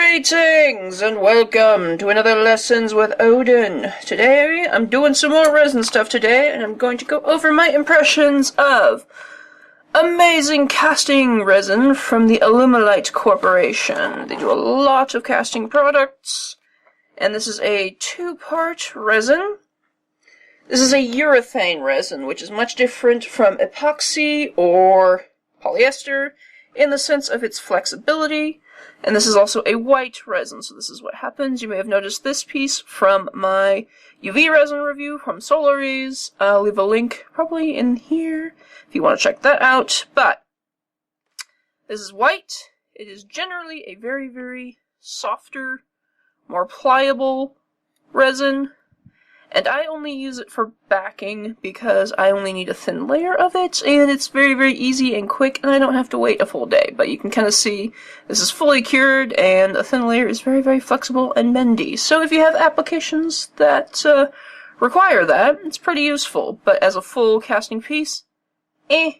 Greetings and welcome to another Lessons with Odin. Today I'm doing some more resin stuff today, and I'm going to go over my impressions of amazing casting resin from the Allumilite Corporation. They do a lot of casting products, and this is a two-part resin. This is a urethane resin, which is much different from epoxy or polyester in the sense of its flexibility. And this is also a white resin, so this is what happens. You may have noticed this piece from my UV resin review from Solaries. I'll leave a link probably in here if you want to check that out. But this is white. It is generally a very, very softer, more pliable resin. And I only use it for backing because I only need a thin layer of it, and it's very, very easy and quick, and I don't have to wait a full day. But you can kind of see this is fully cured, and a thin layer is very, very flexible and bendy. So if you have applications that require that, it's pretty useful. But as a full casting piece, you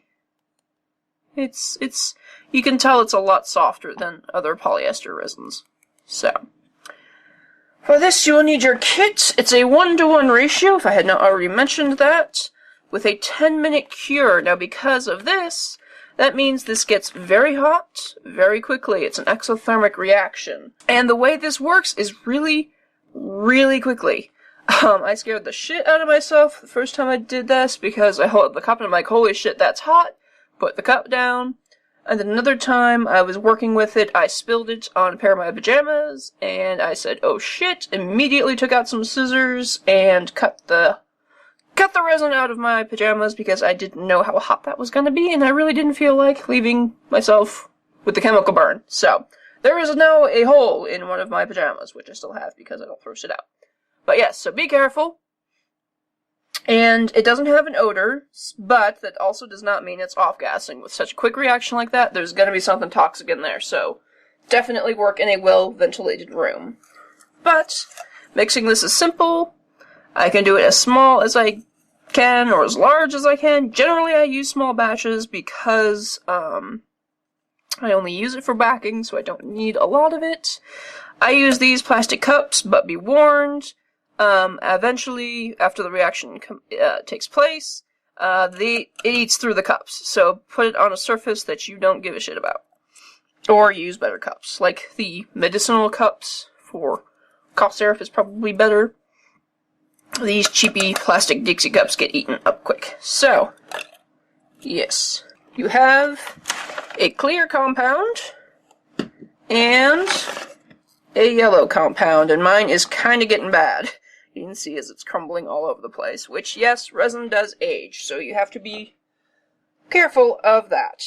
can tell it's a lot softer than other polyester resins. So for this, you will need your kit. It's a 1-to-1 ratio, if I had not already mentioned that, with a 10-minute cure. Now, because of this, that means this gets very hot very quickly. It's an exothermic reaction. And the way this works is really, really quickly. I scared the shit out of myself the first time I did this because I held up the cup and I'm like, holy shit, that's hot. Put the cup down. And then another time I was working with it, I spilled it on a pair of my pajamas, and I said, oh shit, immediately took out some scissors and cut the resin out of my pajamas because I didn't know how hot that was going to be, and I really didn't feel like leaving myself with the chemical burn. So, there is now a hole in one of my pajamas, which I still have because I don't throw shit out. But yes, so be careful. And it doesn't have an odor, but that also does not mean it's off-gassing. With such a quick reaction like that, there's going to be something toxic in there, so definitely work in a well-ventilated room. But mixing this is simple. I can do it as small as I can or as large as I can. Generally, I use small batches because I only use it for backing, so I don't need a lot of it. I use these plastic cups, but be warned, eventually, after the reaction takes place, it eats through the cups. So put it on a surface that you don't give a shit about. Or use better cups. Like the medicinal cups for cough syrup is probably better. These cheapy plastic Dixie cups get eaten up quick. So, yes. You have a clear compound and a yellow compound, and mine is kind of getting bad. You can see as it's crumbling all over the place, which, yes, resin does age, so you have to be careful of that.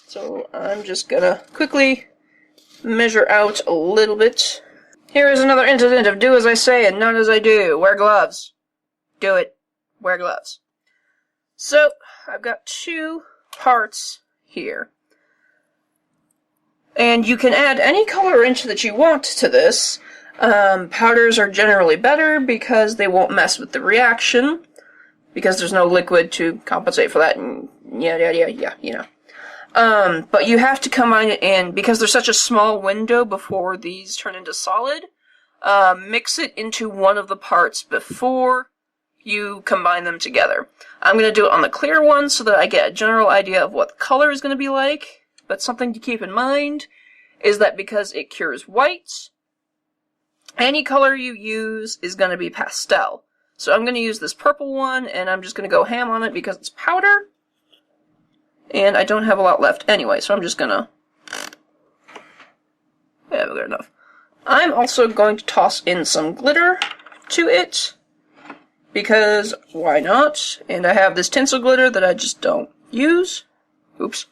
So I'm just gonna quickly measure out a little bit. Here is another incident of do as I say and not as I do. Wear gloves. Do it. Wear gloves. So, I've got 2 parts here. And you can add any colorant that you want to this. Powders are generally better because they won't mess with the reaction, because there's no liquid to compensate for that, and you know. But you have to combine it in, because there's such a small window before these turn into solid, mix it into one of the parts before you combine them together. I'm going to do it on the clear one so that I get a general idea of what the color is going to be like, but something to keep in mind is that because it cures white, any color you use is going to be pastel. So I'm going to use this purple one, and I'm just going to go ham on it because it's powder. And I don't have a lot left anyway, so I'm just going to... Yeah, good enough. I'm also going to toss in some glitter to it, because why not? And I have this tinsel glitter that I just don't use. Oops.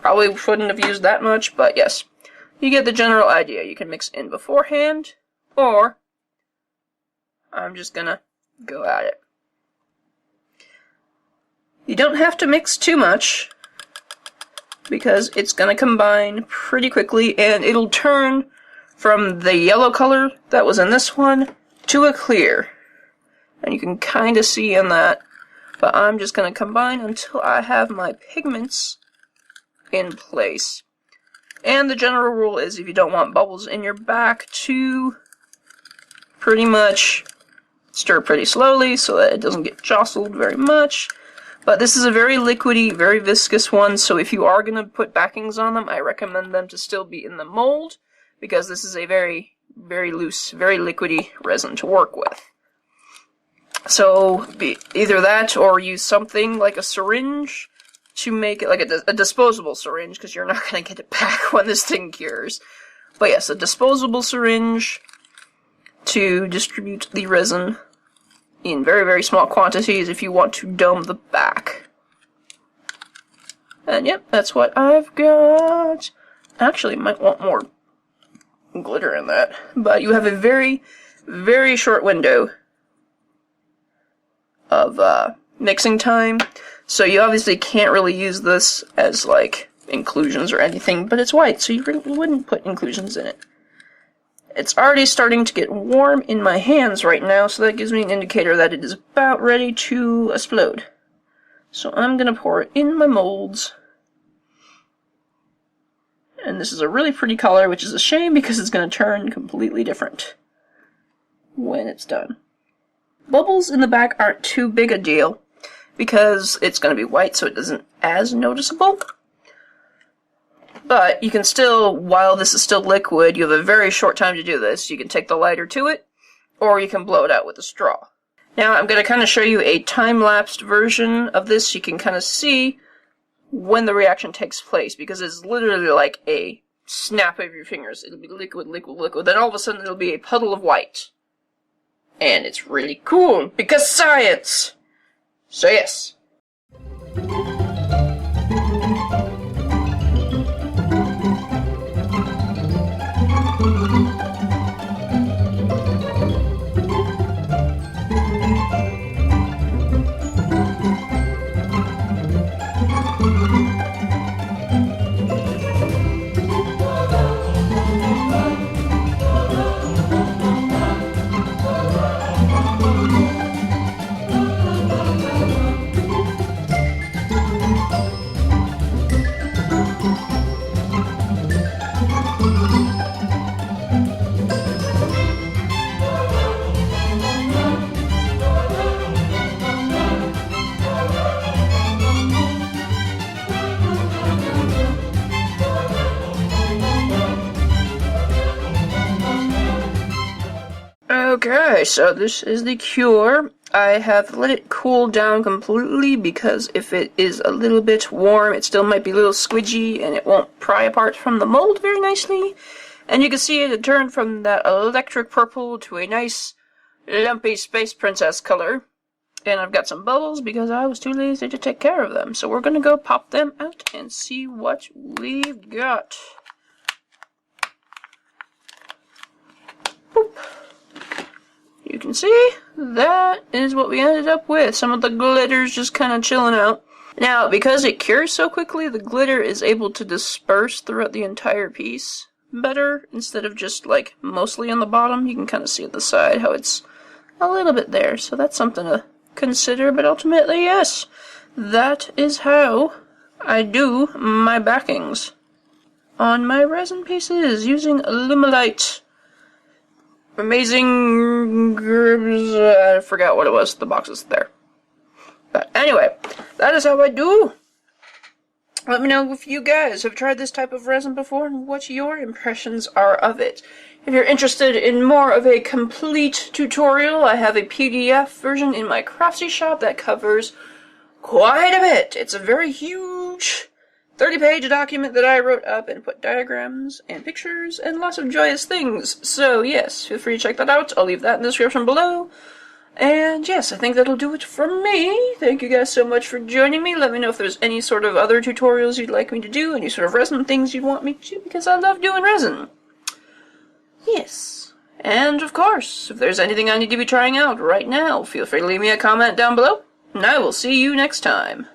Probably shouldn't have used that much, but yes. You get the general idea. You can mix in beforehand, or I'm just gonna go at it. You don't have to mix too much, because it's gonna combine pretty quickly, and it'll turn from the yellow color that was in this one to a clear. And you can kind of see in that, but I'm just gonna combine until I have my pigments in place. And the general rule is if you don't want bubbles in your back, to pretty much stir pretty slowly so that it doesn't get jostled very much. But this is a very liquidy, very viscous one, so if you are going to put backings on them, I recommend them to still be in the mold, because this is a very, very loose, very liquidy resin to work with. So, either that or use something like a syringe to make it like a disposable syringe, because you're not going to get it back when this thing cures. But yes, a disposable syringe to distribute the resin in very, very small quantities if you want to dome the back. And yep, that's what I've got. Actually, might want more glitter in that. But you have a very, very short window of mixing time. So you obviously can't really use this as, like, inclusions or anything, but it's white, so you really wouldn't put inclusions in it. It's already starting to get warm in my hands right now, so that gives me an indicator that it is about ready to explode. So I'm going to pour it in my molds. And this is a really pretty color, which is a shame because it's going to turn completely different when it's done. Bubbles in the back aren't too big a deal because it's going to be white, so it isn't as noticeable. But you can still, while this is still liquid, you have a very short time to do this. You can take the lighter to it, or you can blow it out with a straw. Now I'm going to kind of show you a time-lapsed version of this so you can kind of see when the reaction takes place, because it's literally like a snap of your fingers. It'll be liquid, liquid, liquid, then all of a sudden it'll be a puddle of white. And it's really cool, because science! So yes. Okay, so this is the cure. I have let it cool down completely because if it is a little bit warm, it still might be a little squidgy and it won't pry apart from the mold very nicely. And you can see it turned from that electric purple to a nice lumpy space princess color. And I've got some bubbles because I was too lazy to take care of them. So we're going to go pop them out and see what we've got. Boop. You can see, that is what we ended up with. Some of the glitter's just kind of chilling out. Now, because it cures so quickly, the glitter is able to disperse throughout the entire piece better, instead of just, like, mostly on the bottom. You can kind of see at the side how it's a little bit there, so that's something to consider, but ultimately, yes, that is how I do my backings on my resin pieces, using Allumilite. Amazing, I forgot what it was, the box is there. But anyway, that is how I do. Let me know if you guys have tried this type of resin before and what your impressions are of it. If you're interested in more of a complete tutorial, I have a PDF version in my Craftsy shop that covers quite a bit. It's a very huge 30-page document that I wrote up and put diagrams and pictures and lots of joyous things. So yes, feel free to check that out. I'll leave that in the description below. And yes, I think that'll do it from me. Thank you guys so much for joining me. Let me know if there's any sort of other tutorials you'd like me to do, any sort of resin things you'd want me to do, because I love doing resin. Yes. And of course, if there's anything I need to be trying out right now, feel free to leave me a comment down below, and I will see you next time.